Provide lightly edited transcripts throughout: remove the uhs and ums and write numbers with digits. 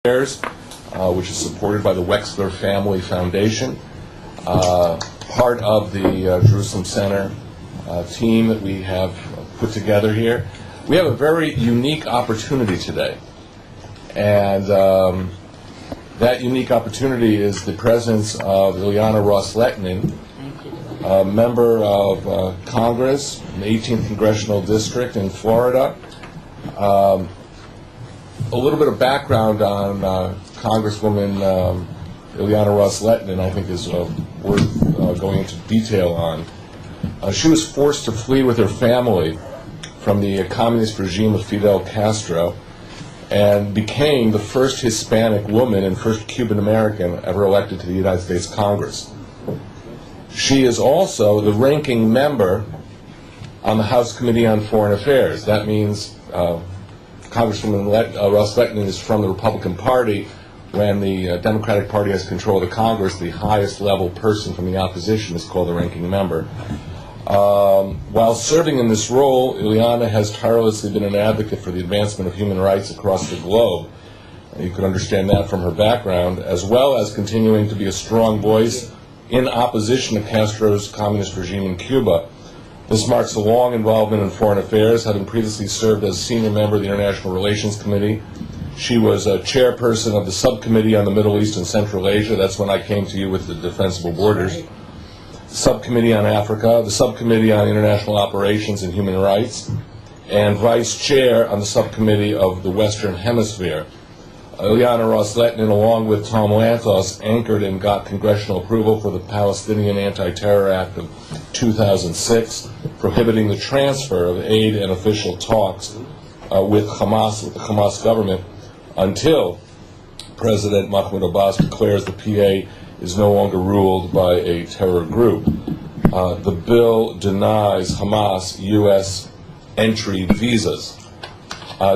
Affairs, which is supported by the Wexler Family Foundation, part of the Jerusalem Center team that we have put together here. We have a very unique opportunity today, and that unique opportunity is the presence of Ileana Ros-Lehtinen, a member of Congress in the 18th Congressional District in Florida. A little bit of background on Congresswoman Ileana Ros-Lehtinen, I think, is worth going into detail on. She was forced to flee with her family from the communist regime of Fidel Castro and became the first Hispanic woman and first Cuban American ever elected to the United States Congress. She is also the ranking member on the House Committee on Foreign Affairs. That means Congresswoman Ros-Lehtinen is from the Republican Party. When the Democratic Party has control of the Congress, the highest level person from the opposition is called the ranking member. While serving in this role, Ileana has tirelessly been an advocate for the advancement of human rights across the globe. You could understand that from her background, as well as continuing to be a strong voice in opposition to Castro's communist regime in Cuba. This marks a long involvement in foreign affairs, having previously served as senior member of the International Relations Committee. She was a chairperson of the subcommittee on the Middle East and Central Asia. That's when I came to you with the Defensible Borders. The subcommittee on Africa, the subcommittee on international operations and human rights, and vice chair on the subcommittee of the Western Hemisphere. Ileana Ros-Lehtinen, along with Tom Lantos, anchored and got congressional approval for the Palestinian Anti-Terror Act of 2006, prohibiting the transfer of aid and official talks with the Hamas government, until President Mahmoud Abbas declares the PA is no longer ruled by a terror group. The bill denies Hamas U.S. entry visas.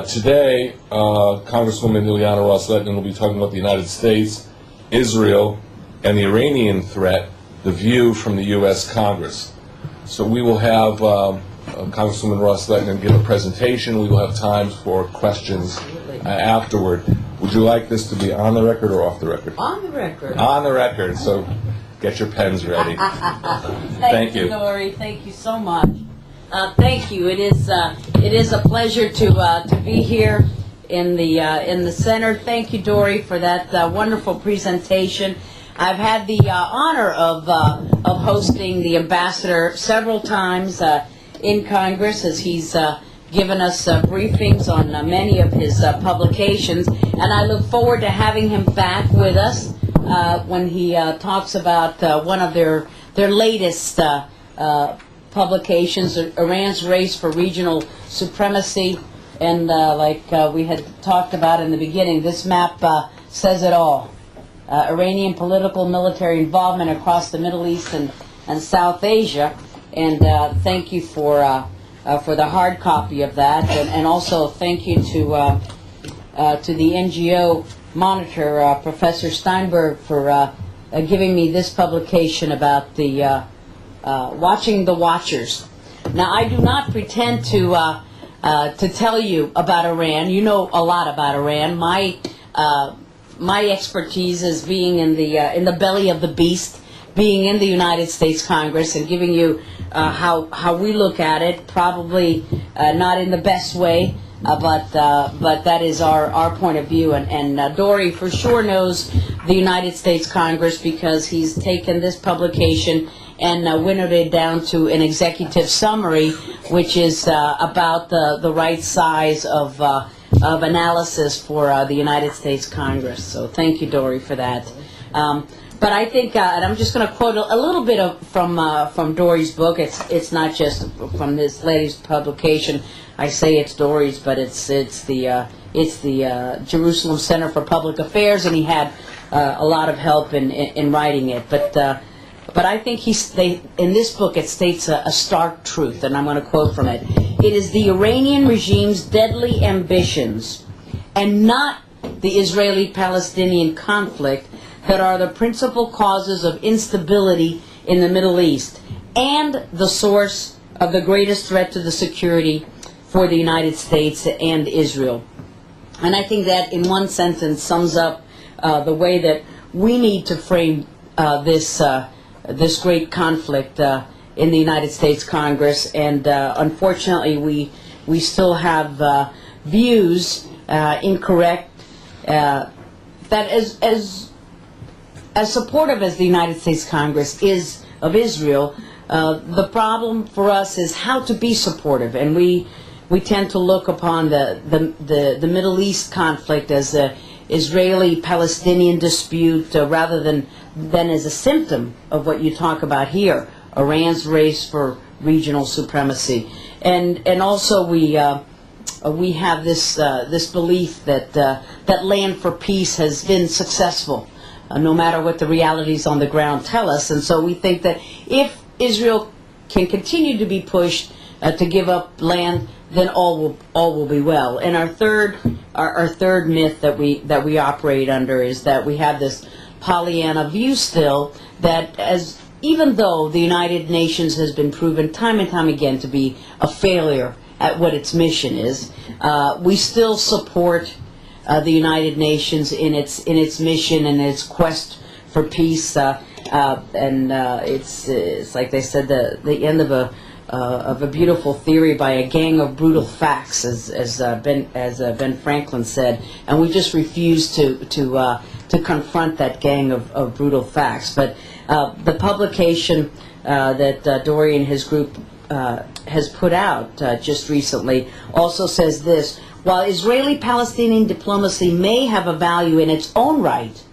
Today, Congresswoman Ileana Ros-Lehtinen will be talking about the United States, Israel, and the Iranian threat, the view from the U.S. Congress. So we will have Congresswoman Ros-Lehtinen give a presentation. We will have time for questions afterward. Would you like this to be on the record or off the record? On the record. On the record, so get your pens ready. Thank you, Dory. Thank you so much. Thank you. It is a pleasure to be here in the center. Thank you, Dory, for that wonderful presentation. I've had the honor of hosting the ambassador several times in Congress, as he's given us briefings on many of his publications, and I look forward to having him back with us when he talks about one of their latest publications, Iran's Race for Regional Supremacy. And like we had talked about in the beginning, this map says it all. Iranian political military involvement across the Middle East and South Asia. And thank you for the hard copy of that. And also thank you to the NGO monitor, Professor Steinberg, for giving me this publication about the watching the watchers. Now, I do not pretend to tell you about Iran. You know a lot about Iran. My expertise is being in the belly of the beast, being in the United States Congress, and giving you how we look at it. Probably not in the best way, but that is our point of view. And Dory for sure knows the United States Congress, because he's taken this publication and winnowed it down to an executive summary, which is about the right size of analysis for the United States Congress. So thank you, Dory, for that. But I think, and I'm just going to quote a little bit from Dory's book. It's not just from this latest publication. I say it's Dory's, but it's the Jerusalem Center for Public Affairs, and he had a lot of help in writing it. But I think in this book it states a stark truth, and I'm going to quote from it. It is the Iranian regime's deadly ambitions, and not the Israeli-Palestinian conflict, that are the principal causes of instability in the Middle East, and the source of the greatest threat to the security for the United States and Israel. And I think that in one sentence sums up the way that we need to frame this great conflict in the United States Congress. And unfortunately, we still have views incorrect that as supportive as the United States Congress is of Israel, the problem for us is how to be supportive, and we tend to look upon the Middle East conflict as a Israeli-Palestinian dispute rather than as a symptom of what you talk about here, Iran's race for regional supremacy, and also we have this belief that Land for Peace has been successful, no matter what the realities on the ground tell us, and so we think that if Israel can continue to be pushed to give up land, then all will be well. And our third myth that we operate under is that we have this Pollyanna view still that even though the United Nations has been proven time and time again to be a failure at what its mission is, we still support the United Nations in its mission and its quest for peace. It's like they said, the end of a beautiful theory by a gang of brutal facts, as Ben Franklin said, and we just refuse to confront that gang of brutal facts. But the publication that Dory and his group has put out just recently also says this: while Israeli-Palestinian diplomacy may have a value in its own right,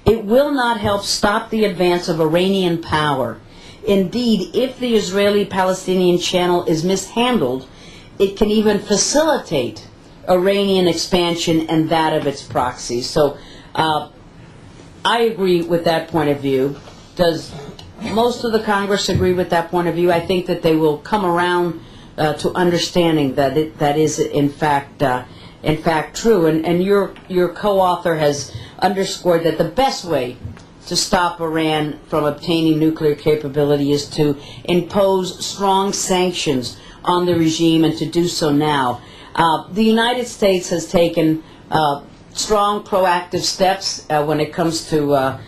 it will not help stop the advance of Iranian power. Indeed, if the Israeli-Palestinian channel is mishandled, it can even facilitate Iranian expansion and that of its proxies. So I agree with that point of view. Does most of the Congress agree with that point of view? I think that they will come around to understanding that is in fact true. And your co-author has underscored that the best way to stop Iran from obtaining nuclear capability is to impose strong sanctions on the regime, and to do so now. The United States has taken strong proactive steps when it comes to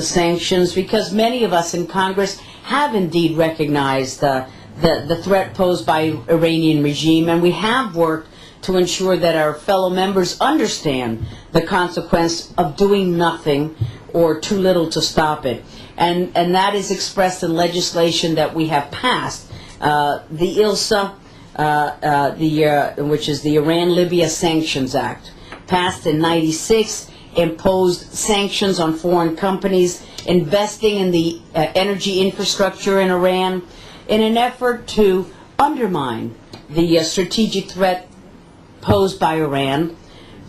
sanctions, because many of us in Congress have indeed recognized the threat posed by Iranian regime, and we have worked to ensure that our fellow members understand the consequence of doing nothing or too little to stop it. And that is expressed in legislation that we have passed. The ILSA, which is the Iran-Libya Sanctions Act, passed in '96, imposed sanctions on foreign companies investing in the energy infrastructure in Iran in an effort to undermine the strategic threat posed by Iran,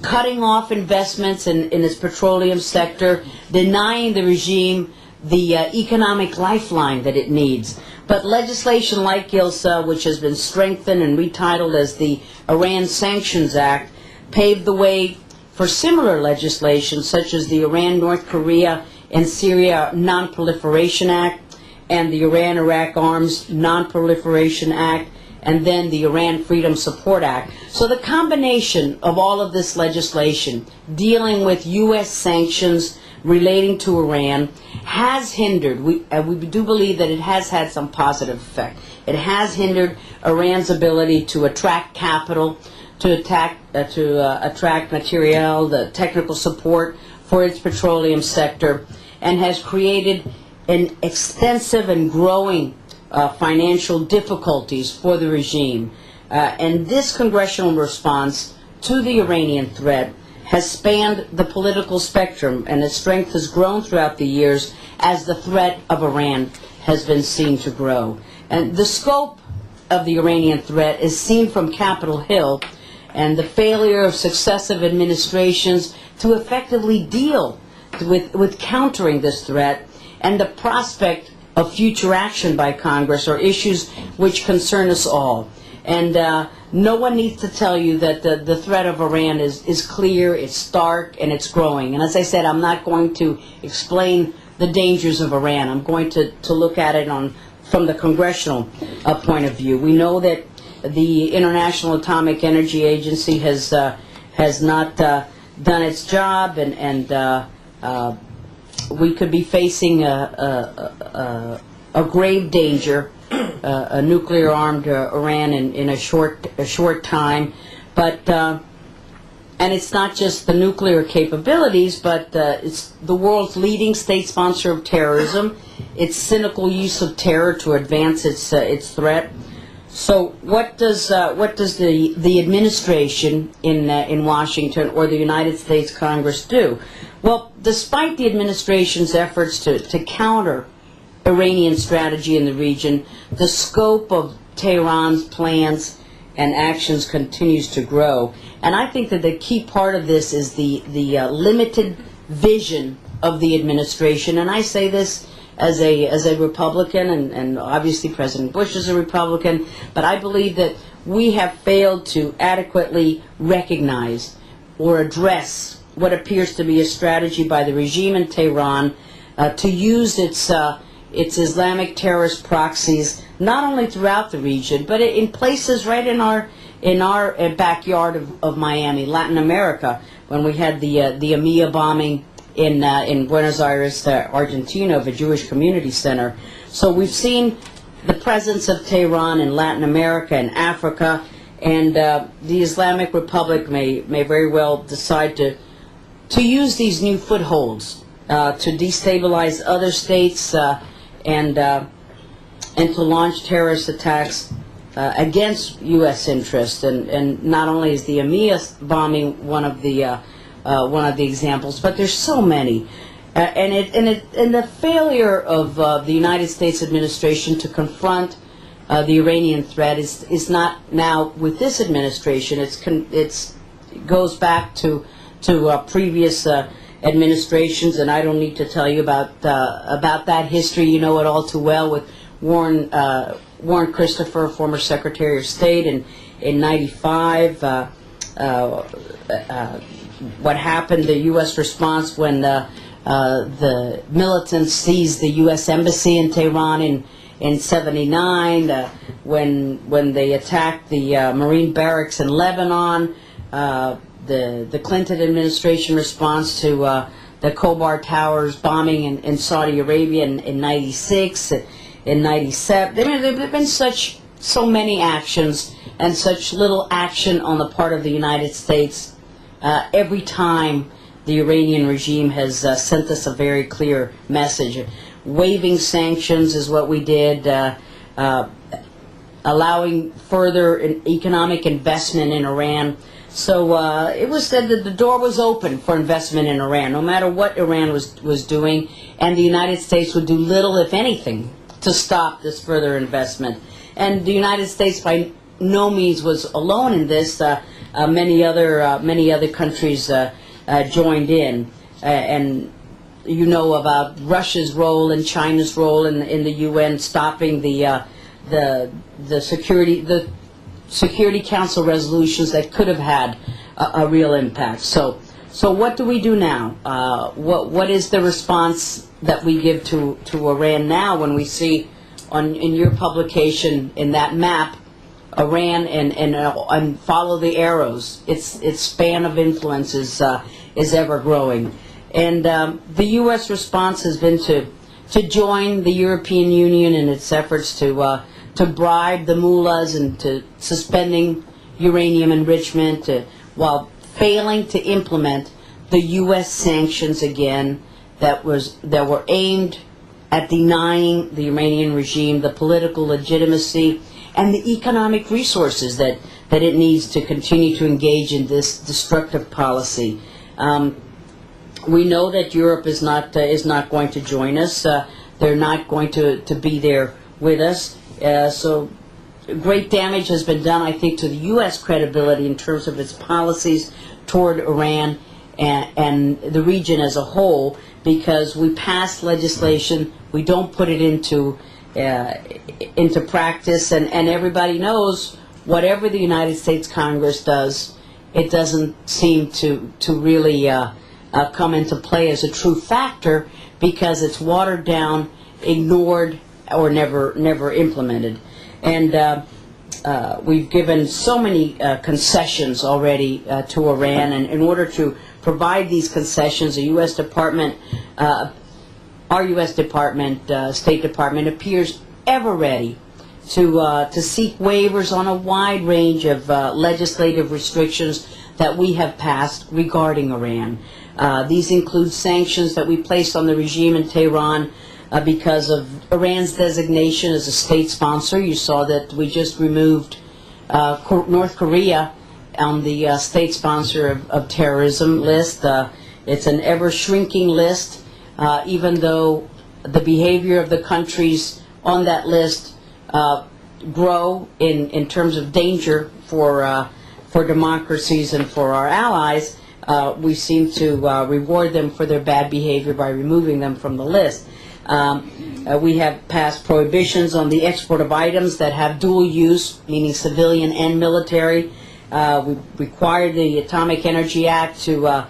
cutting off investments in its petroleum sector, denying the regime the economic lifeline that it needs. But legislation like ILSA, which has been strengthened and retitled as the Iran Sanctions Act, paved the way for similar legislation such as the Iran, North Korea, and Syria Non-Proliferation Act, and the Iran-Iraq Arms Non-Proliferation Act, and then the Iran Freedom Support Act. So the combination of all of this legislation dealing with U.S. sanctions relating to Iran has hindered, we do believe that it has had some positive effect. It has hindered Iran's ability to attract capital, to attract material, the technical support for its petroleum sector, and has created an extensive and growing financial difficulties for the regime. And this congressional response to the Iranian threat has spanned the political spectrum, and its strength has grown throughout the years as the threat of Iran has been seen to grow. And the scope of the Iranian threat is seen from Capitol Hill, and the failure of successive administrations to effectively deal with countering this threat, and the prospect of future action by Congress are issues which concern us all. And no one needs to tell you that the threat of Iran is clear, it's stark, and it's growing. And as I said, I'm not going to explain the dangers of Iran. I'm going to look at it from the congressional point of view. We know that the International Atomic Energy Agency has has not done its job, and we could be facing a grave danger, a nuclear-armed Iran in a short time. But and it's not just the nuclear capabilities, but it's the world's leading state sponsor of terrorism. Its cynical use of terror to advance its threat. So what does the administration in Washington or the United States Congress do? Well, despite the administration's efforts to counter Iranian strategy in the region, the scope of Tehran's plans and actions continues to grow. And I think that the key part of this is the limited vision of the administration. And I say this as a Republican, and obviously President Bush is a Republican, but I believe that we have failed to adequately recognize or address what appears to be a strategy by the regime in Tehran to use its Islamic terrorist proxies not only throughout the region, but in places right in our backyard of Miami, Latin America, when we had the EMEA bombing in Buenos Aires, Argentina, of a Jewish community center. So we've seen the presence of Tehran in Latin America and Africa, and the Islamic Republic may very well decide to use these new footholds to destabilize other states and to launch terrorist attacks against U.S. interests. And not only is the EMEA bombing one of the examples, but there's so many. And the failure of the United States administration to confront the Iranian threat is not now with this administration. It goes back to previous administrations, and I don't need to tell you about that history. You know it all too well, with Warren Christopher, former Secretary of State, in '95. What happened? The U.S. response when the militants seized the U.S. embassy in Tehran in '79. When they attacked the Marine barracks in Lebanon. The Clinton administration response to the Khobar Towers bombing in Saudi Arabia in '96, in '97. There have been so many actions and such little action on the part of the United States. Every time the Iranian regime has sent us a very clear message. Waiving sanctions is what we did. Allowing further economic investment in Iran. So it was said that the door was open for investment in Iran, no matter what Iran was doing, and the United States would do little, if anything, to stop this further investment. And the United States, by no means, was alone in this. Many other countries joined in, and you know about Russia's role and China's role in the UN stopping the Security Council resolutions that could have had a real impact. So what do we do now? What is the response that we give to Iran now when we see in your publication in that map Iran and follow the arrows? Its span of influence is ever growing, and the U.S. response has been to join the European Union in its efforts to bribe the mullahs and to suspending uranium enrichment, while failing to implement the U.S. sanctions again that were aimed at denying the Iranian regime the political legitimacy and the economic resources that it needs to continue to engage in this destructive policy. We know that Europe is not going to join us. They're not going to be there with us. So great damage has been done, I think, to the U.S. credibility in terms of its policies toward Iran and the region as a whole, because we pass legislation, we don't put it into practice, and everybody knows whatever the United States Congress does, it doesn't seem to really come into play as a true factor, because it's watered down, ignored, or never implemented. And we've given so many concessions already to Iran, and in order to provide these concessions, the U.S. Department, our U.S. Department, State Department, appears ever ready to seek waivers on a wide range of legislative restrictions that we have passed regarding Iran. These include sanctions that we placed on the regime in Tehran because of Iran's designation as a state sponsor. You saw that we just removed North Korea on the state sponsor of terrorism list. It's an ever-shrinking list, even though the behavior of the countries on that list grow in terms of danger for democracies and for our allies. We seem to reward them for their bad behavior by removing them from the list. We have passed prohibitions on the export of items that have dual use, meaning civilian and military. We required the Atomic Energy Act to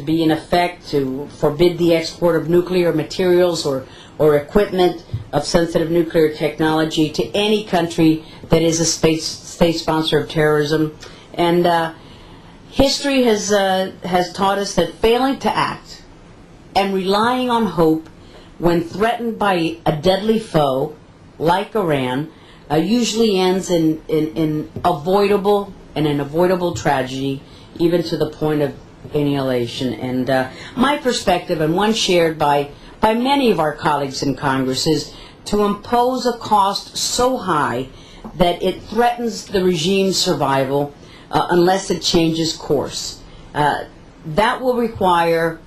be in effect to forbid the export of nuclear materials or equipment of sensitive nuclear technology to any country that is a state sponsor of terrorism. And history has taught us that failing to act and relying on hope when threatened by a deadly foe like Iran usually ends in an avoidable tragedy, even to the point of annihilation. And my perspective, and one shared by many of our colleagues in Congress, is to impose a cost so high that it threatens the regime's survival unless it changes course. That will require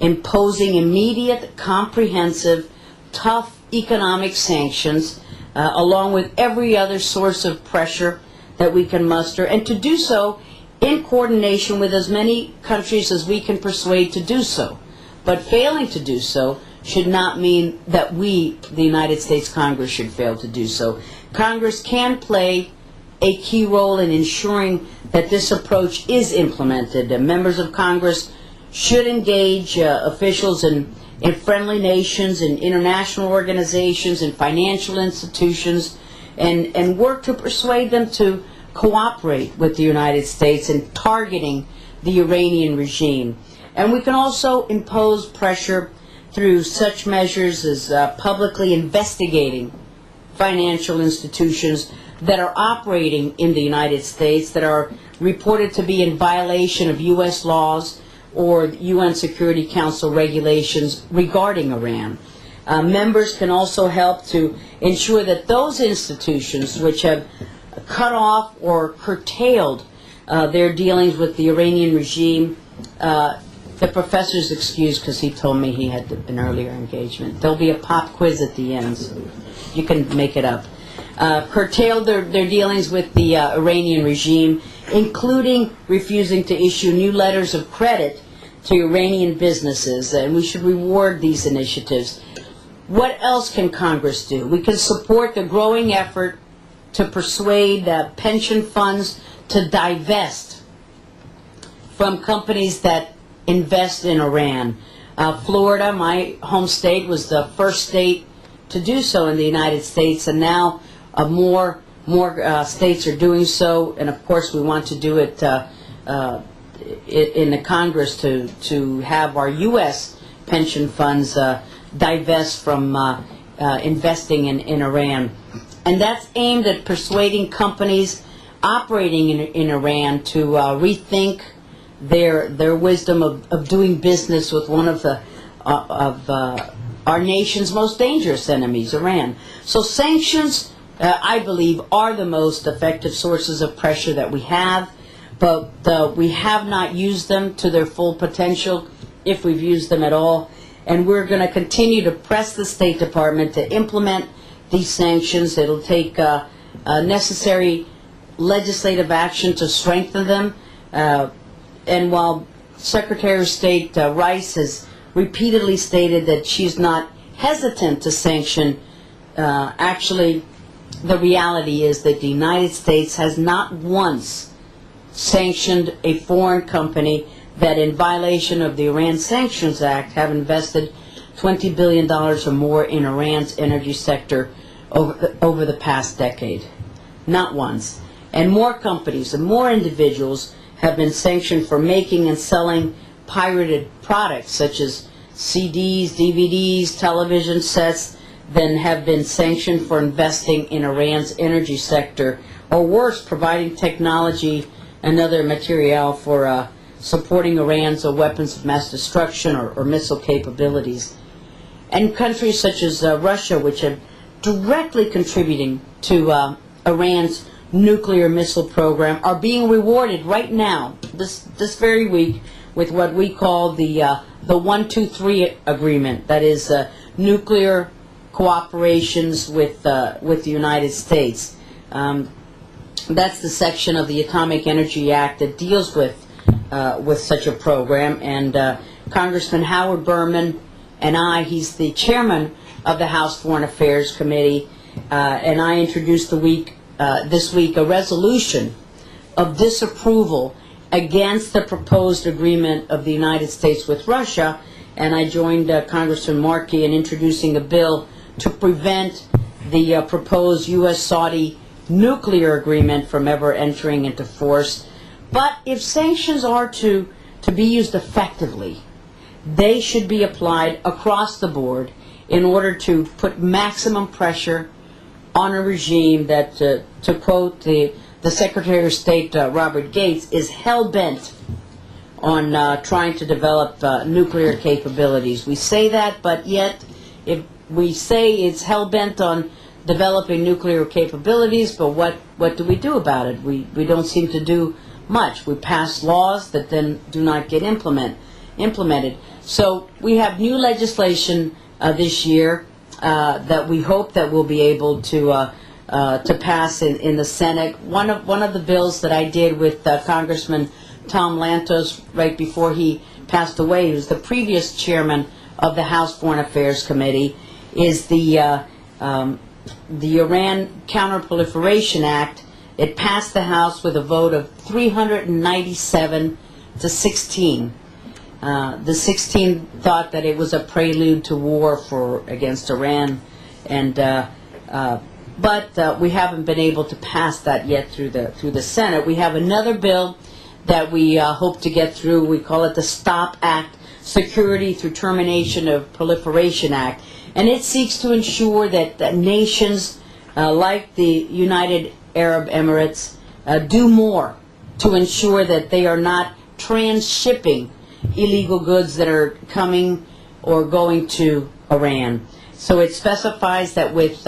imposing immediate, comprehensive, tough economic sanctions, along with every other source of pressure that we can muster, and to do so in coordination with as many countries as we can persuade to do so. But failing to do so should not mean that we, the United States Congress, should fail to do so. Congress can play a key role in ensuring that this approach is implemented. Members of Congress should engage officials in friendly nations, in international organizations, in financial institutions, and work to persuade them to cooperate with the United States in targeting the Iranian regime. And we can also impose pressure through such measures as publicly investigating financial institutions that are operating in the United States that are reported to be in violation of U.S. laws or UN Security Council regulations regarding Iran. Members can also help to ensure that those institutions which have cut off or curtailed their dealings with the Iranian regime, the professor's excused because he told me he had an earlier engagement. There'll be a pop quiz at the end, so you can make it up. Curtailed their dealings with the Iranian regime, including refusing to issue new letters of credit to Iranian businesses, and we should reward these initiatives. What else can Congress do? We can support the growing effort to persuade pension funds to divest from companies that invest in Iran. Florida, my home state, was the first state to do so in the United States, and now more states are doing so, and of course we want to do it in the Congress to have our U.S. pension funds divest from investing in Iran. And that's aimed at persuading companies operating in Iran to rethink their wisdom of doing business with one of our nation's most dangerous enemies, Iran. So sanctions, I believe, are the most effective sources of pressure that we have, but we have not used them to their full potential, if we've used them at all. And we're going to continue to press the State Department to implement these sanctions. It'll take necessary legislative action to strengthen them. And while Secretary of State Rice has repeatedly stated that she's not hesitant to sanction, actually the reality is that the United States has not once sanctioned a foreign company that, in violation of the Iran Sanctions Act, have invested $20 billion or more in Iran's energy sector over the past decade. not once. And more companies and more individuals have been sanctioned for making and selling pirated products such as CDs, DVDs, television sets, than have been sanctioned for investing in Iran's energy sector, or worse, providing technology and other material for supporting Iran's weapons of mass destruction or missile capabilities. And countries such as Russia, which are directly contributing to Iran's nuclear missile program, are being rewarded right now, this very week, with what we call the 1-2-3 agreement. That is nuclear cooperations with the United States. That's the section of the Atomic Energy Act that deals with such a program. And Congressman Howard Berman and he's the chairman of the House Foreign Affairs Committee, and I introduced this week a resolution of disapproval against the proposed agreement of the United States with Russia, and I joined Congressman Markey in introducing a bill to prevent the proposed U.S.-Saudi nuclear agreement from ever entering into force. But if sanctions are to be used effectively, they should be applied across the board in order to put maximum pressure on a regime that, to quote the Secretary of State, Robert Gates, is hell-bent on trying to develop nuclear capabilities. We say that, but yet if we say it's hell-bent on developing nuclear capabilities, but what do we do about it? We don't seem to do much. We pass laws that then do not get implemented. So we have new legislation this year that we hope that we'll be able to pass in the Senate. One of the bills that I did with Congressman Tom Lantos right before he passed away, who was the previous chairman of the House Foreign Affairs Committee, is the Iran Counterproliferation Act. It passed the House with a vote of 397 to 16. The 16 thought that it was a prelude to war against Iran, but we haven't been able to pass that yet through the Senate. We have another bill that we hope to get through. We call it the STOP Act, Security Through Termination of Proliferation Act, and it seeks to ensure that nations like the United Arab Emirates do more to ensure that they are not transshipping illegal goods that are coming or going to Iran. So it specifies that with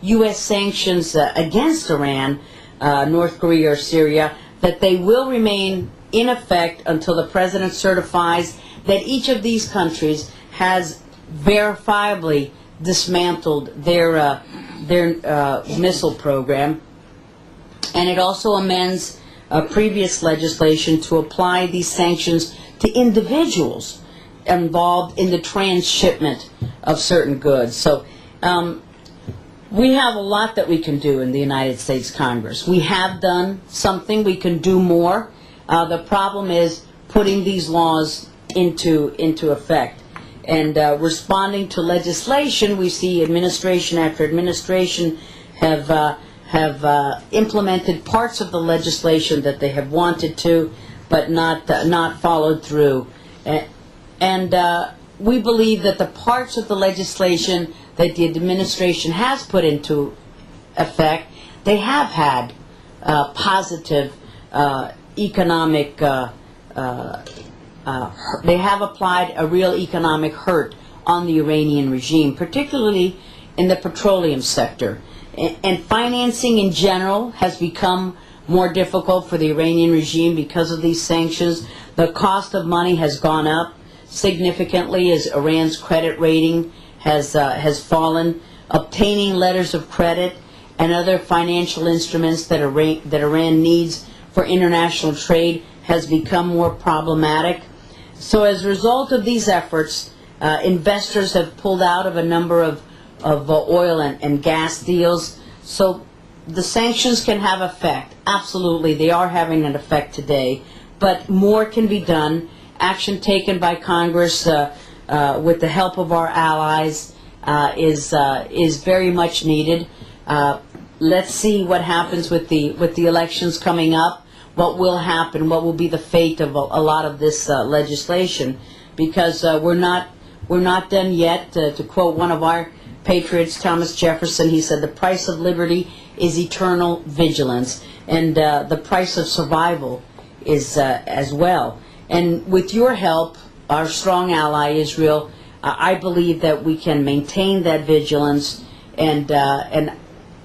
U.S. sanctions against Iran, North Korea, or Syria, that they will remain in effect until the President certifies that each of these countries has verifiably dismantled their missile program. And it also amends previous legislation to apply these sanctions to individuals involved in the transshipment of certain goods. So we have a lot that we can do in the United States Congress. We have done something. We can do more. The problem is putting these laws into effect. And responding to legislation, we see administration after administration have implemented parts of the legislation that they have wanted to, but not followed through. And we believe that the parts of the legislation that the administration has put into effect, they have had positive economic, they have applied a real economic hurt on the Iranian regime, particularly in the petroleum sector. And financing in general has become more difficult for the Iranian regime because of these sanctions. The cost of money has gone up significantly as Iran's credit rating has fallen. Obtaining letters of credit and other financial instruments that Iran needs for international trade has become more problematic. So as a result of these efforts, investors have pulled out of a number of oil and gas deals. So the sanctions can have effect. Absolutely, they are having an effect today. But more can be done. Action taken by Congress with the help of our allies is very much needed. let's see what happens with the elections coming up. What will happen? What will be the fate of a lot of this legislation? Because we're not done yet. To quote one of our patriots, Thomas Jefferson, he said, "The price of liberty is eternal vigilance, and the price of survival is as well." And with your help, our strong ally Israel, I believe that we can maintain that vigilance, and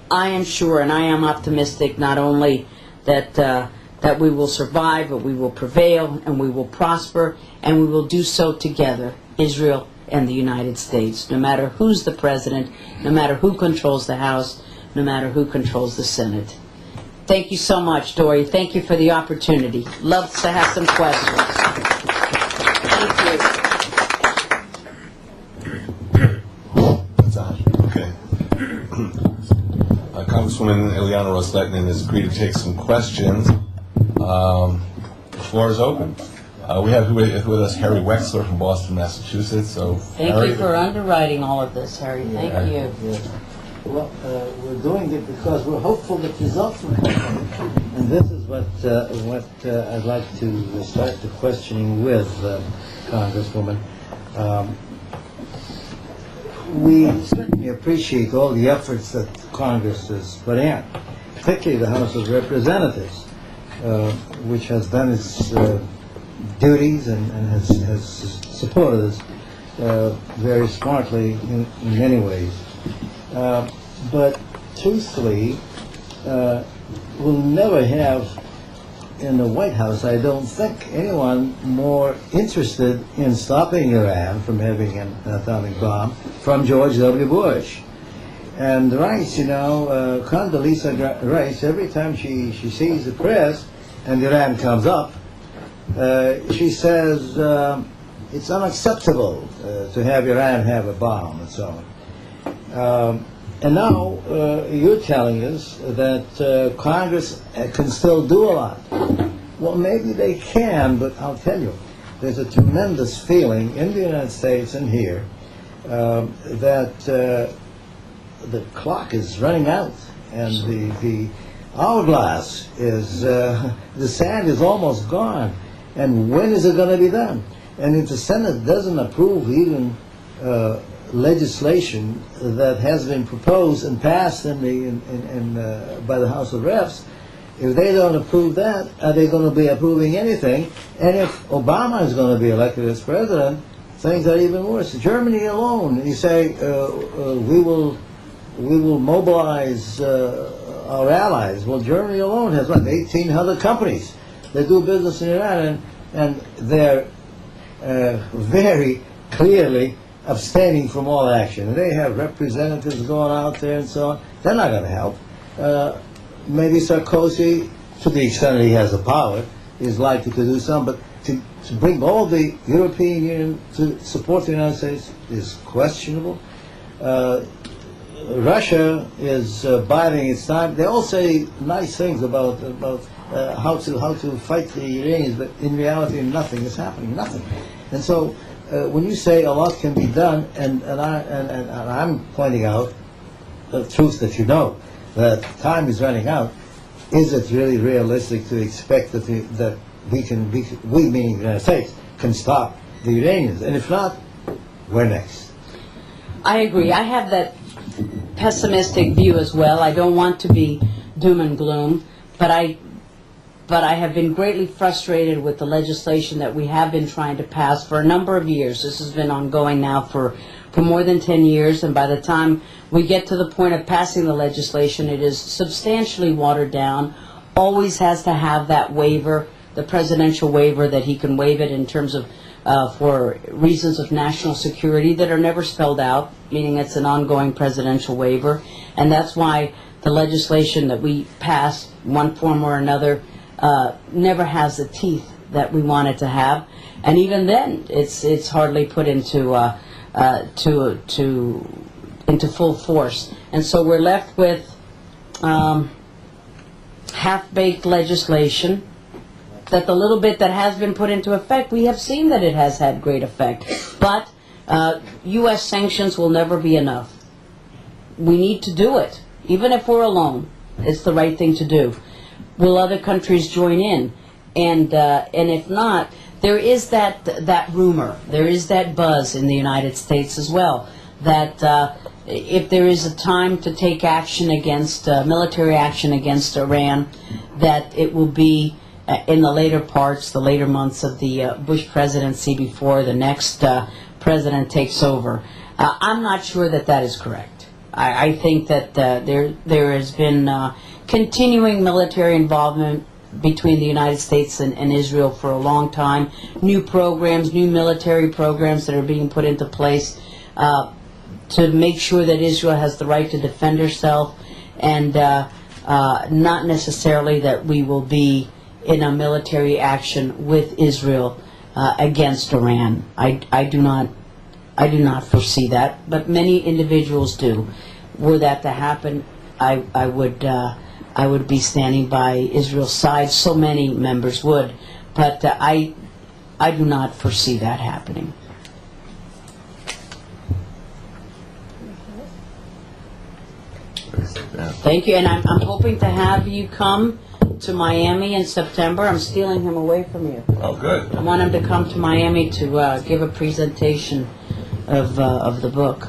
I am sure, and I am optimistic, not only that we will survive, but we will prevail, and we will prosper, and we will do so together, Israel and the United States, no matter who's the president, no matter who controls the House, no matter who controls the Senate. Thank you so much, Dory. Thank you for the opportunity. Love to have some questions. Thank you. That's on. Okay. Congresswoman Ileana Ros-Lehtinen has agreed to take some questions. The floor is open. We have with us Harry Wexler from Boston, Massachusetts. So, Thank Harry, you for underwriting all of this, Harry. Thank you. Yeah. Well, we're doing it because we're hopeful that results will come. And this is what I'd like to start the questioning with, Congresswoman. We certainly appreciate all the efforts that Congress has put in, particularly the House of Representatives, which has done its duties and has supported us very smartly in many ways. But truthfully, we'll never have in the White House, I don't think, anyone more interested in stopping Iran from having an atomic bomb from George W. Bush. And Rice, Condoleezza Rice, every time she sees the press and Iran comes up, she says it's unacceptable to have Iran have a bomb and so on. And now you're telling us that Congress can still do a lot. Well, maybe they can, but I'll tell you, there's a tremendous feeling in the United States and here that the clock is running out, and the hourglass is, the sand is almost gone. And when is it going to be done? And if the Senate doesn't approve even legislation that has been proposed and passed by the House of Reps, if they don't approve that, are they going to be approving anything? And if Obama is going to be elected as president, things are even worse. Germany alone, you say, we will mobilize our allies. Well, Germany alone has, 1,800 companies that do business in Iran, and they're very clearly abstaining from all action. They have representatives going out there and so on. They're not going to help. Maybe Sarkozy, to the extent that he has the power, is likely to do some, but to bring all the European Union to support the United States is questionable. Russia is biding its time. They all say nice things about how to fight the Iranians, but in reality, nothing is happening. Nothing. And so, when you say a lot can be done, and I'm pointing out the truth that you know, that time is running out, is it really realistic to expect that we meaning the United States, can stop the Iranians? And if not, where next? I agree. I have that pessimistic view as well. I don't want to be doom and gloom, but I have been greatly frustrated with the legislation that we have been trying to pass for a number of years. This has been ongoing now for more than 10 years, and by the time we get to the point of passing the legislation, it is substantially watered down, always has to have that waiver, the presidential waiver, that he can waive it in terms of for reasons of national security that are never spelled out, meaning it's an ongoing presidential waiver. And that's why the legislation that we pass, one form or another, never has the teeth that we want it to have. And even then, it's hardly put into into full force. And so we're left with half-baked legislation that the little bit that has been put into effect, we have seen that it has had great effect. But U.S. sanctions will never be enough. We need to do it. even if we're alone, it's the right thing to do. Will other countries join in? And if not, there is that rumor, there is that buzz in the United States as well, that if there is a time to take action against, military action against Iran, that it will be in the later months of the Bush presidency before the next president takes over. I'm not sure that is correct. I think that there has been continuing military involvement between the United States and Israel for a long time. New programs, new military programs that are being put into place to make sure that Israel has the right to defend herself, and not necessarily that we will be in a military action with Israel against Iran. I do not foresee that, but many individuals do. Were that to happen, I would be standing by Israel's side. So many members would, but I do not foresee that happening. Thank you, and I'm hoping to have you come to Miami in September. I'm stealing him away from you. Oh, good. I want him to come to Miami to give a presentation of the book.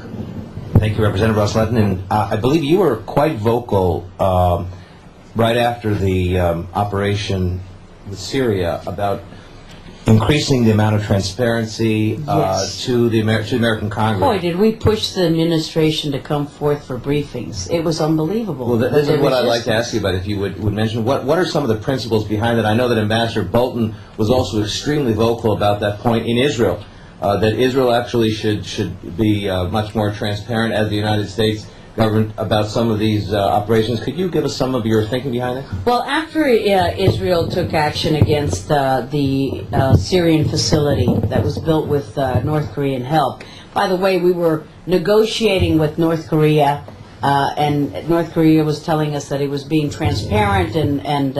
Thank you, Representative Ros-Lehtinen. I believe you were quite vocal right after the operation with Syria about increasing the amount of transparency Yes. to the American Congress. Boy, did we push the administration to come forth for briefings. It was unbelievable. Well, this The is what I'd like to resistance. ask you about, if you would mention. What are some of the principles behind it? I know that Ambassador Bolton was also extremely vocal about that point in Israel, that Israel actually should be much more transparent as the United States government about some of these operations. Could you give us some of your thinking behind it? Well, after Israel took action against the Syrian facility that was built with North Korean help, by the way, we were negotiating with North Korea, and North Korea was telling us that it was being transparent and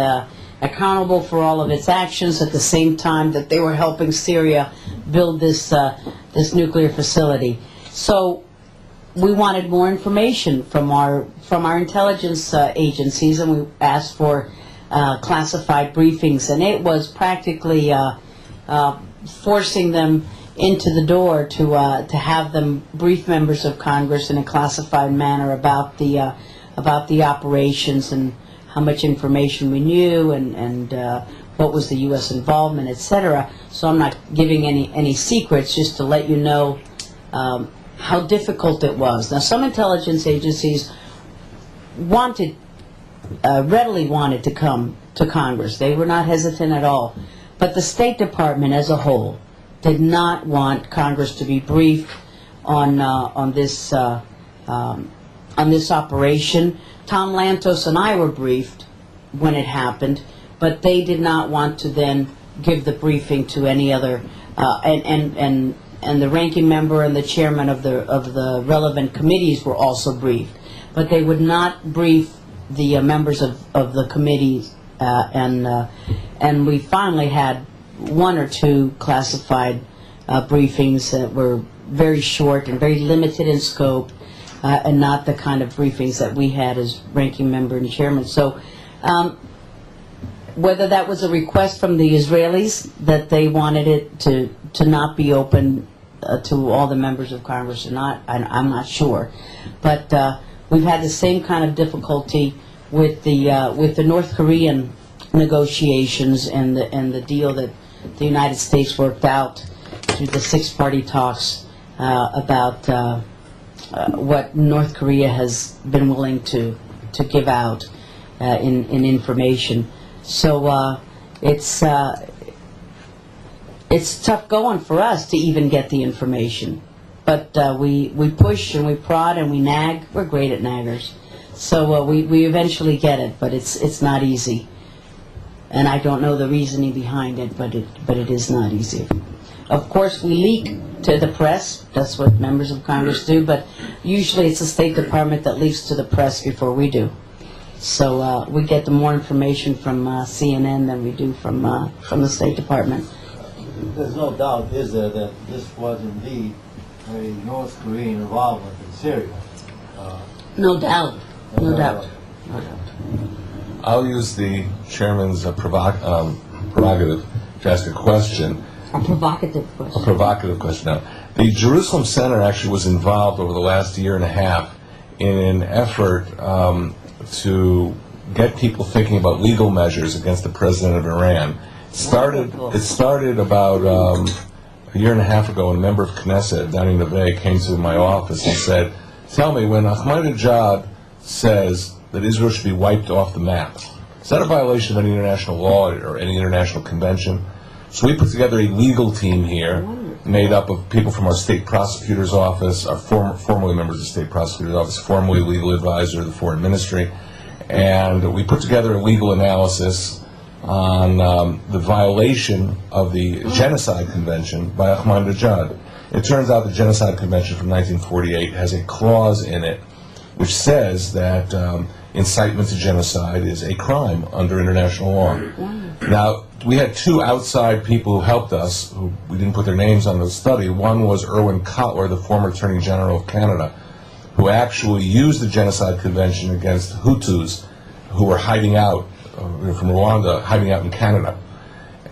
accountable for all of its actions at the same time that they were helping Syria build this nuclear facility. So we wanted more information from our intelligence agencies, and we asked for classified briefings, and it was practically forcing them into the door to have them brief members of Congress in a classified manner about the operations and how much information we knew and what was the U.S. involvement, etc. So I'm not giving any secrets, just to let you know how difficult it was. Now, some intelligence agencies readily wanted to come to Congress. They were not hesitant at all. But the State Department as a whole did not want Congress to be briefed on this operation. Tom Lantos and I were briefed when it happened, but they did not want to then give the briefing to any other, and the ranking member and the chairman of the relevant committees were also briefed, but they would not brief the members of the committees, and we finally had one or two classified briefings that were very short and very limited in scope, and not the kind of briefings that we had as ranking member and chairman. So whether that was a request from the Israelis that they wanted it to not be open to all the members of Congress or not, I'm not sure. But we've had the same kind of difficulty with the North Korean negotiations and the deal that the United States worked out through the six-party talks about what North Korea has been willing to give out in information. So it's tough going for us to even get the information. But we push and we prod and we nag. We're great at naggers. So we eventually get it, but it's not easy. And I don't know the reasoning behind it, but it is not easy. Of course, we leak to the press. That's what members of Congress do. But usually it's the State Department that leaks to the press before we do. So we get the more information from CNN than we do from the State Department. There's no doubt, is there, that this was indeed a North Korean involvement in Syria? No doubt. No doubt. No doubt. I'll use the chairman's prerogative to ask a question. A provocative A question. provocative question now. The Jerusalem Center actually was involved over the last year and a half in an effort to get people thinking about legal measures against the president of Iran. It started about a year and a half ago when a member of Knesset, Danny Neve, came to my office and said, tell me, when Ahmadinejad says that Israel should be wiped off the map, is that a violation of any international law or any international convention? So we put together a legal team here made up of people from our state prosecutor's office, our formerly members of the state prosecutor's office, formerly legal advisor of the foreign ministry, and we put together a legal analysis on the violation of the Genocide Convention by Ahmadinejad. It turns out the Genocide Convention from 1948 has a clause in it which says that incitement to genocide is a crime under international law. Now, we had two outside people who helped us, who we didn't put their names on the study. One was Irwin Cotler, the former Attorney General of Canada, who actually used the Genocide Convention against Hutus who were hiding out from Rwanda, hiding out in Canada.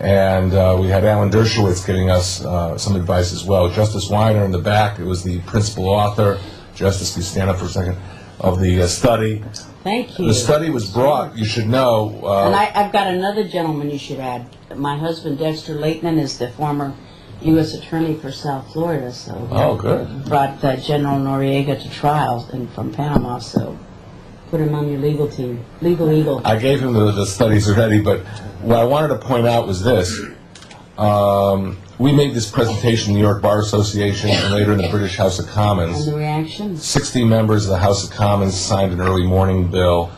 And we had Alan Dershowitz giving us some advice as well. Justice Weiner in the back, it was the principal author. Justice, can you stand up for a second, of the study. Thank you. The study was brought, you should know. And I've got another gentleman you should add. My husband, Dexter Lehtinen, is the former U.S. Attorney for South Florida, so Oh, good. brought General Noriega to trial and from Panama, so put him on your legal team. Legal Eagle. I gave him the studies already, but what I wanted to point out was this. We made this presentation in the New York Bar Association and later in the British House of And Commons. the reaction? 60 members of the House of Commons signed an early morning bill,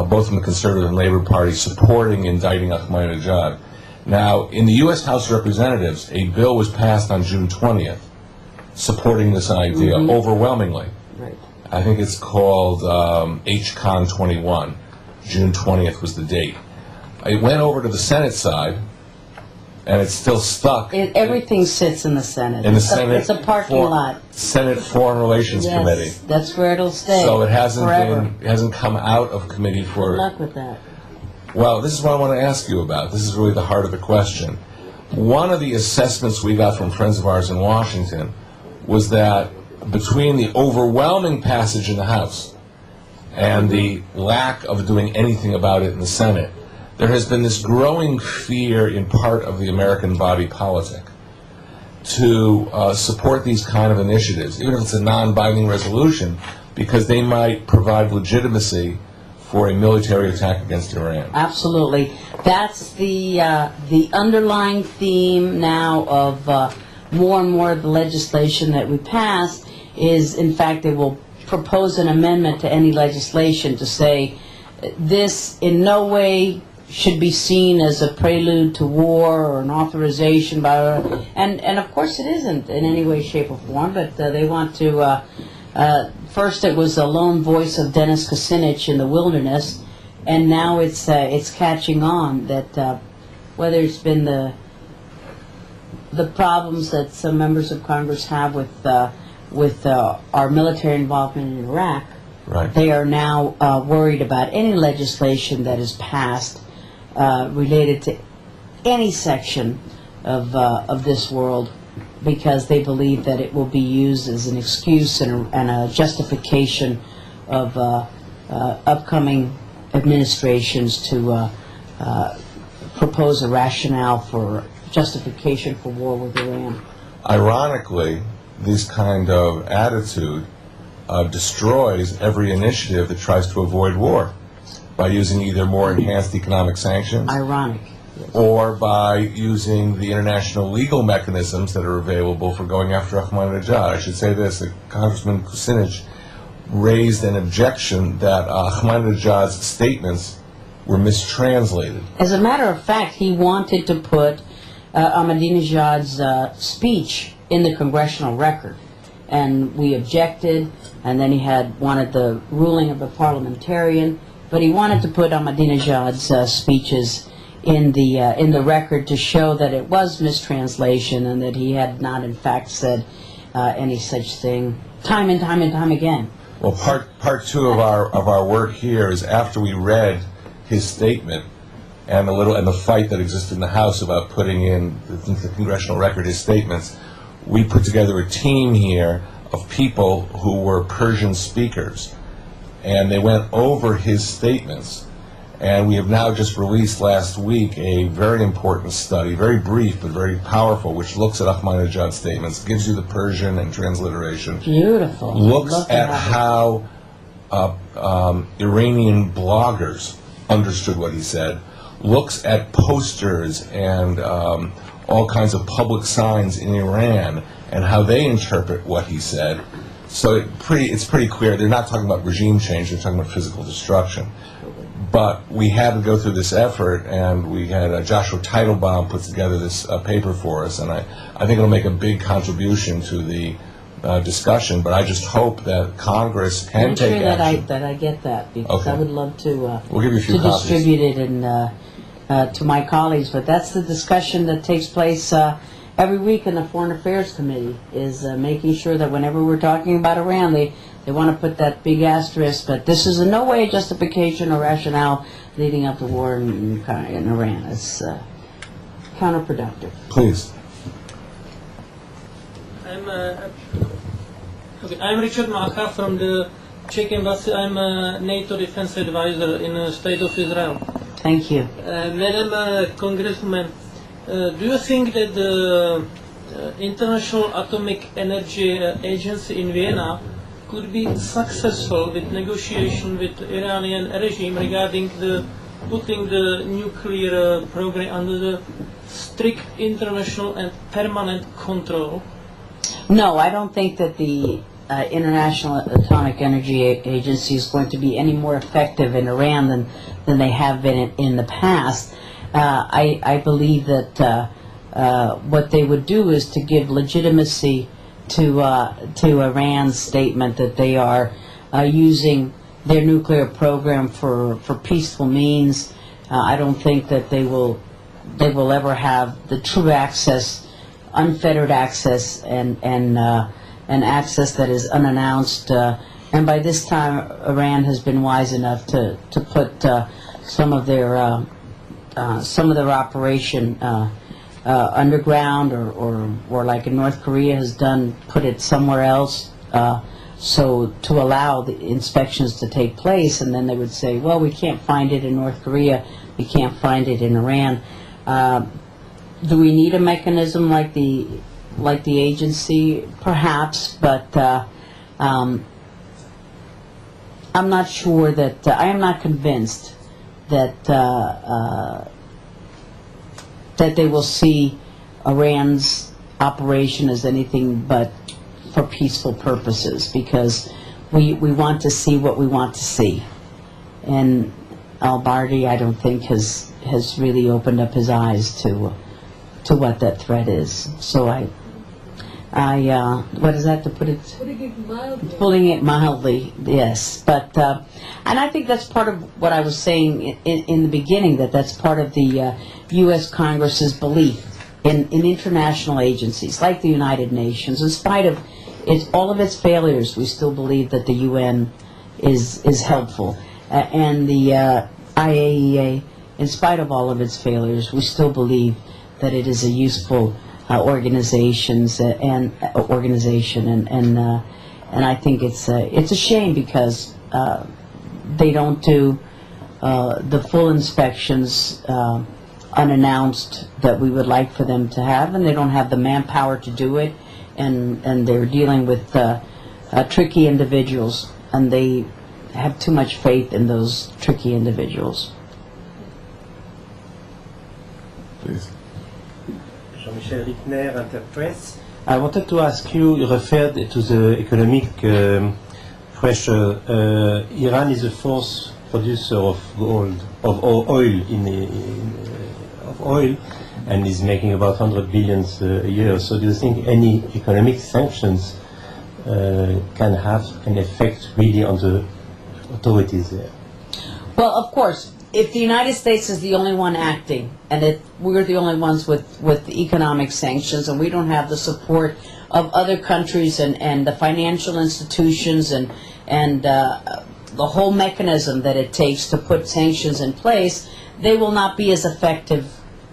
both from the Conservative and Labor Party, supporting indicting Ahmadinejad. Now, in the U.S. House of Representatives, a bill was passed on June 20th supporting this idea overwhelmingly. Right. I think it's called HCON 21. June 20th was the date. It went over to the Senate side, and it's still stuck. Everything sits in the Senate. In the Senate. It's a parking lot. Senate Foreign Relations Yes, Committee. that's where it'll stay. So it hasn't forever. it hasn't come out of committee Good for. luck with that. Well, this is what I want to ask you about. This is really the heart of the question. One of the assessments we got from friends of ours in Washington was that between the overwhelming passage in the House and the lack of doing anything about it in the Senate, there has been this growing fear in part of the American body politic to support these kind of initiatives, even if it's a non-binding resolution, because they might provide legitimacy for a military attack against Iran. Absolutely. That's the underlying theme now of more and more of the legislation that we pass is, in fact, they will propose an amendment to any legislation to say this in no way should be seen as a prelude to war or an authorization by, and of course it isn't in any way, shape, or form, but they want to, first it was a lone voice of Dennis Kucinich in the wilderness, and now it's catching on that whether it's been the problems that some members of Congress have with our military involvement in Iraq, Right. they are now worried about any legislation that is passed related to any section of this world, because they believe that it will be used as an excuse and a justification of upcoming administrations to propose a rationale for justification for war with Iran. Ironically, this kind of attitude destroys every initiative that tries to avoid war by using either more enhanced economic sanctions Ironic. or by using the international legal mechanisms that are available for going after Ahmadinejad. I should say this, that Congressman Kucinich raised an objection that Ahmadinejad's statements were mistranslated. As a matter of fact, he wanted to put Ahmadinejad's speech in the congressional record, and we objected, and then he wanted the ruling of a parliamentarian, but he wanted to put Ahmadinejad's speeches in the record to show that it was mistranslation and that he had not in fact said any such thing time and time and time again. Well, part two of our work here is after we read his statement and the fight that existed in the House about putting in the congressional record his statements, we put together a team here of people who were Persian speakers, and they went over his statements. And we have now just released last week a very important study, very brief but very powerful, which looks at Ahmadinejad's statements, gives you the Persian and transliteration. Beautiful. Looks Love to at have it. how Iranian bloggers understood what he said, looks at posters and all kinds of public signs in Iran and how they interpret what he said. So it's pretty clear. They're not talking about regime change, they're talking about physical destruction. But we had to go through this effort, and we had Joshua Teitelbaum put together this paper for us, and I think it'll make a big contribution to the discussion, but I just hope that Congress can Make take sure that action. I get that, because Okay. I would love to We'll give you a few to copies. distribute it to my colleagues. But that's the discussion that takes place every week in the Foreign Affairs Committee, is making sure that whenever we're talking about Iran, they want to put that big asterisk, but this is in no way a justification or rationale leading up to war in Iran. It's counterproductive. Please. I'm Richard Macha from the Czech Embassy. I'm a NATO defense advisor in the state of Israel. Thank you. Madam Congresswoman, do you think that the International Atomic Energy Agency in Vienna could be successful with negotiation with the Iranian regime regarding putting the nuclear program under the strict international and permanent control? No, I don't think that the International Atomic Energy Agency is going to be any more effective in Iran than they have been in the past. I believe that what they would do is to give legitimacy to Iran's statement that they are using their nuclear program for peaceful means. I don't think that they will ever have the true access, unfettered access, and access that is unannounced. And by this time, Iran has been wise enough to put some of their operation underground, or like in North Korea has done, put it somewhere else, so to allow the inspections to take place, and then they would say, well, we can't find it in North Korea, we can't find it in Iran. Do we need a mechanism like the agency? Perhaps, but I'm not sure that I am not convinced that that they will see Iran's operation as anything but for peaceful purposes, because we want to see what we want to see. And al-Bardi, I don't think, has really opened up his eyes to what that threat is. So I what is that, to put it? Putting it mildly, yes. But and I think that's part of what I was saying in the beginning, that's part of the U.S. Congress's belief in international agencies like the United Nations. In spite of all of its failures, we still believe that the UN is helpful, and the IAEA, in spite of all of its failures, we still believe that it is a useful organization, and I think it's a shame because they don't do the full inspections unannounced that we would like for them to have, and they don't have the manpower to do it, and they're dealing with tricky individuals, and they have too much faith in those tricky individuals. Please. Jean-Michel Rittner, Interpress. I wanted to ask you referred to the economic pressure. Iran is a fourth producer of gold, of oil of oil, and is making about 100 billion a year. So do you think any economic sanctions can have an effect really on the authorities there? Well, of course, if the United States is the only one acting, and we're the only ones with economic sanctions, and we don't have the support of other countries and the financial institutions and and the whole mechanism that it takes to put sanctions in place, they will not be as effective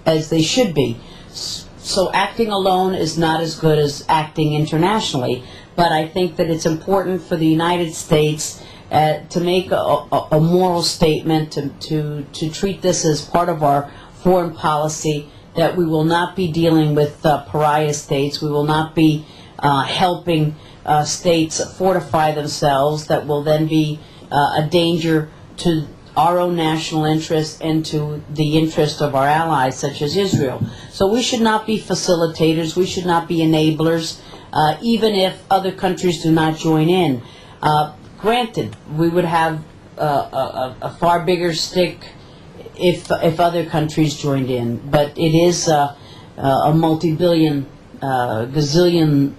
as they should be. So acting alone is not as good as acting internationally, but I think that it's important for the United States to make a moral statement, to treat this as part of our foreign policy, that we will not be dealing with pariah states, we will not be helping states fortify themselves that will then be a danger to our own national interest and to the interest of our allies such as Israel. So we should not be facilitators, we should not be enablers, even if other countries do not join in. Granted, we would have a far bigger stick if other countries joined in, but it is a multi-billion, gazillion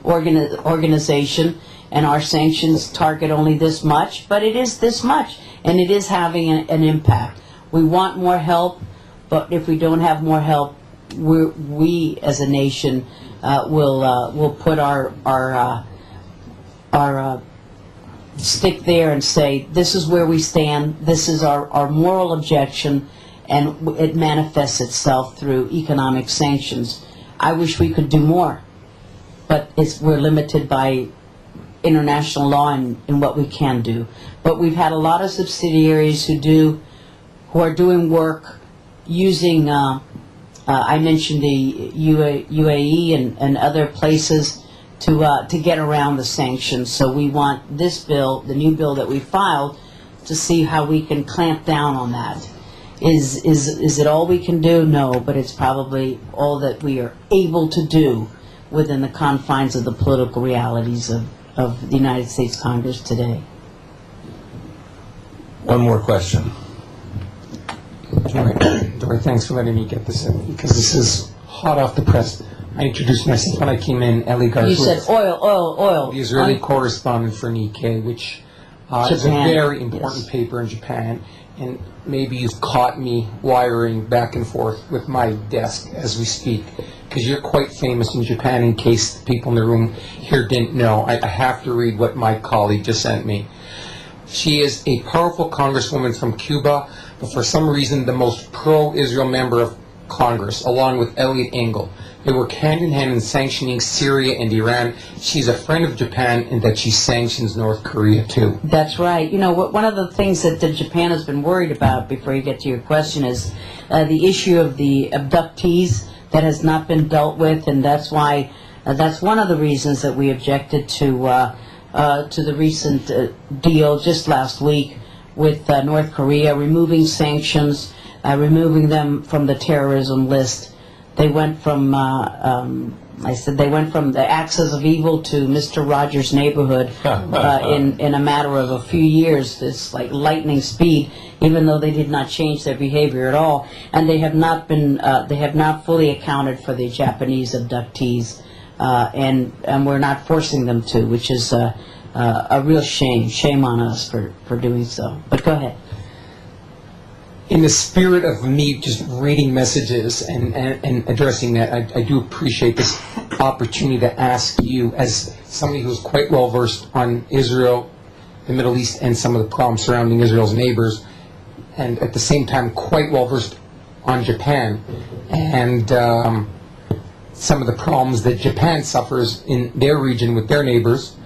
organization, and our sanctions target only this much, but it is this much, and it is having an impact. We want more help, but if we don't have more help, we as a nation will put our stick there and say, this is where we stand, this is our moral objection, and it manifests itself through economic sanctions. I wish we could do more, but we're limited by international law and what we can do. But we've had a lot of subsidiaries who are doing work using, I mentioned the UAE and other places to get around the sanctions. So we want this bill, the new bill that we filed, to see how we can clamp down on that. Is it all we can do? No, but it's probably all that we are able to do within the confines of the political realities of the United States Congress today. One more question. Dory, thanks for letting me get this in, because this is hot off the press. I introduced myself when I came in, Eli Garfur. You said oil. The Israeli correspondent for Nikkei, which is a very important paper in Japan, and maybe you've caught me wiring back and forth with my desk as we speak, because you're quite famous in Japan, in case the people in the room here didn't know. I have to read what my colleague just sent me. She is a powerful congresswoman from Cuba, but for some reason the most pro-Israel member of Congress, along with Eliot Engel. They work hand in hand in sanctioning Syria and Iran. She's a friend of Japan, and that she sanctions North Korea too. That's right. You know, one of the things that Japan has been worried about, before you get to your question, is the issue of the abductees that has not been dealt with, and that's why that's one of the reasons that we objected to the recent deal just last week with North Korea, removing sanctions, removing them from the terrorism list. They went from, they went from the axis of evil to Mr. Rogers' neighborhood in a matter of a few years. It's like lightning speed, even though they did not change their behavior at all. And they have not been, they have not fully accounted for the Japanese abductees, and we're not forcing them to, which is a real shame. Shame on us for doing so. But go ahead. In the spirit of me just reading messages and addressing that, I do appreciate this opportunity to ask you, as somebody who's quite well versed on Israel, the Middle East, and some of the problems surrounding Israel's neighbors, and at the same time quite well versed on Japan and some of the problems that Japan suffers in their region with their neighbors.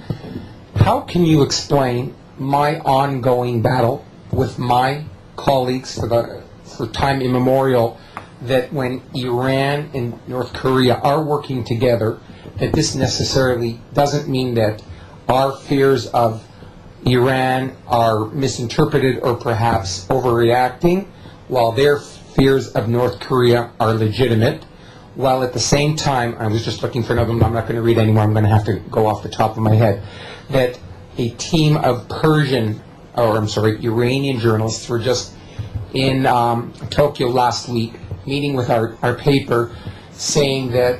How can you explain my ongoing battle with my colleagues for time immemorial, that when Iran and North Korea are working together, that this necessarily doesn't mean that our fears of Iran are misinterpreted or perhaps overreacting, while their fears of North Korea are legitimate, while at the same time, I was just looking for another one, I'm not going to read anymore, I'm going to have to go off the top of my head, that a team of Iranian journalists were just in Tokyo last week, meeting with our paper, saying that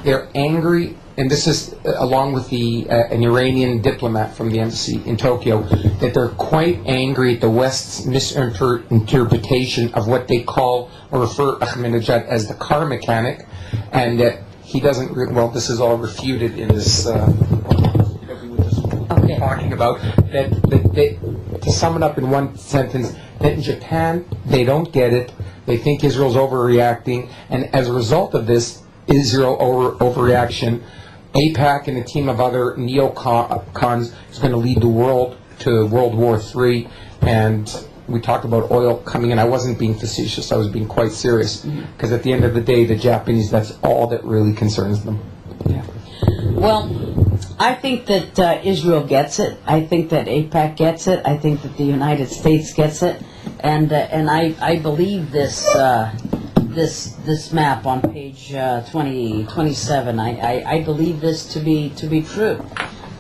they're angry, and this is along with an Iranian diplomat from the embassy in Tokyo, that they're quite angry at the West's misinterpretation of what they call or refer Ahmadinejad as the car mechanic, and that he doesn't, this is all refuted in this, that we were just talking about, to sum it up in one sentence, that in Japan, they don't get it, they think Israel's overreacting, and as a result of this Israel overreaction, AIPAC and a team of other neocons is going to lead the world to World War III, and we talked about oil coming in. I wasn't being facetious, I was being quite serious, because at the end of the day, the Japanese, that's all that really concerns them. Yeah. Well, I think that Israel gets it. I think that AIPAC gets it. I think that the United States gets it, and I believe this map on page 27. I believe this to be true.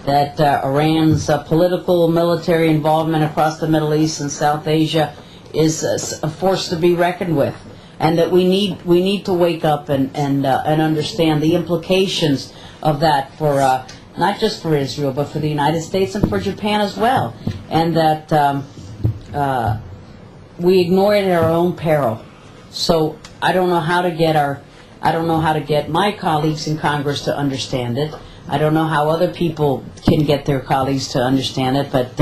That Iran's political military involvement across the Middle East and South Asia is a force to be reckoned with, and that we need to wake up and understand the implications of that for not just for Israel but for the United States and for Japan as well, and that we ignore it at our own peril. So I don't know how to get my colleagues in Congress to understand it. I don't know how other people can get their colleagues to understand it, but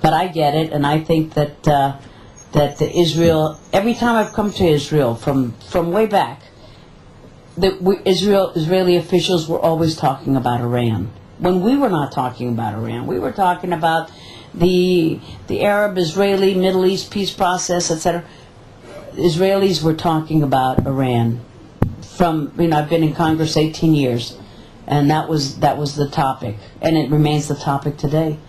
I get it, and I think that Israel. Every time I've come to Israel from way back, Israeli officials were always talking about Iran. When we were not talking about Iran, we were talking about the Arab-Israeli Middle East peace process, etc. Israelis were talking about Iran. I've been in Congress 18 years. And that was the topic, and it remains the topic today.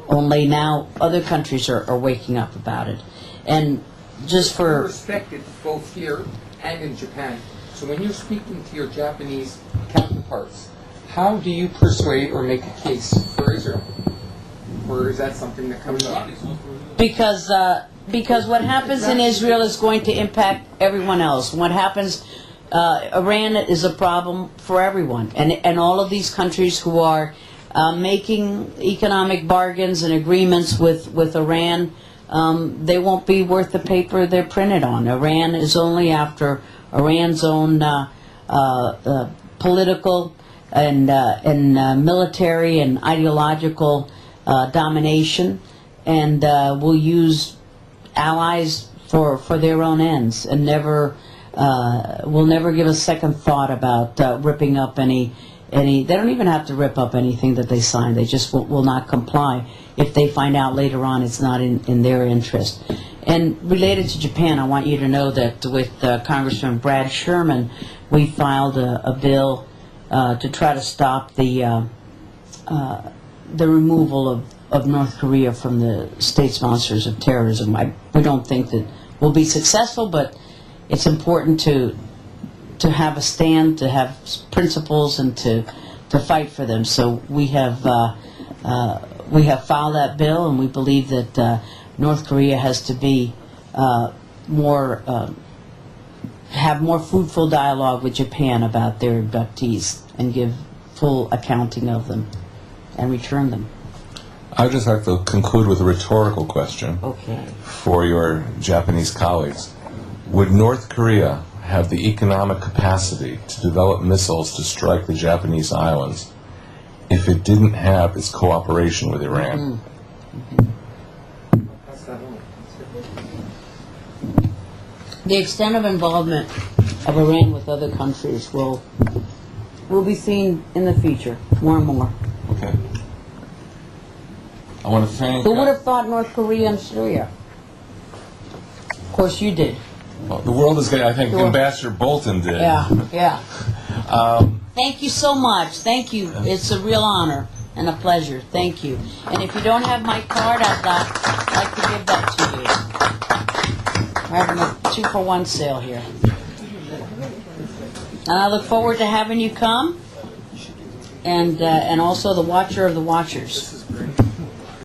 Only now other countries are waking up about it. And just for respected both here and in Japan. So when you're speaking to your Japanese counterparts, how do you persuade or make a case for Israel? Or is that something that comes up? because what happens in Israel is going to impact everyone else. What happens. Iran is a problem for everyone, and all of these countries who are making economic bargains and agreements with Iran, they won't be worth the paper they're printed on. Iran is only after Iran's own political and military and ideological domination, and will use allies for their own ends, and will never give a second thought about ripping up any. They don't even have to rip up anything that they sign. They just will not comply if they find out later on it's not in their interest. And related to Japan, I want you to know that with Congressman Brad Sherman, we filed a bill to try to stop the removal of North Korea from the state sponsors of terrorism. We don't think that we'll be successful, but it's important to have a stand, to have principles, and to fight for them. So we have filed that bill, and we believe that North Korea has to be have more fruitful dialogue with Japan about their abductees and give full accounting of them and return them. I'd just like to conclude with a rhetorical question Okay. for your Japanese colleagues. Would North Korea have the economic capacity to develop missiles to strike the Japanese islands if it didn't have its cooperation with Iran? The extent of involvement of Iran with other countries will be seen in the future more and more. Okay. I want to thank... Who would have thought North Korea and Syria? Of course you did. Well, the world is getting... I think Ambassador Bolton did. Yeah. Thank you so much. Thank you. It's a real honor and a pleasure. Thank you. And if you don't have my card, I'd like to give that to you. We're having a 2-for-1 sale here. And I look forward to having you come, and also the Watcher of the Watchers.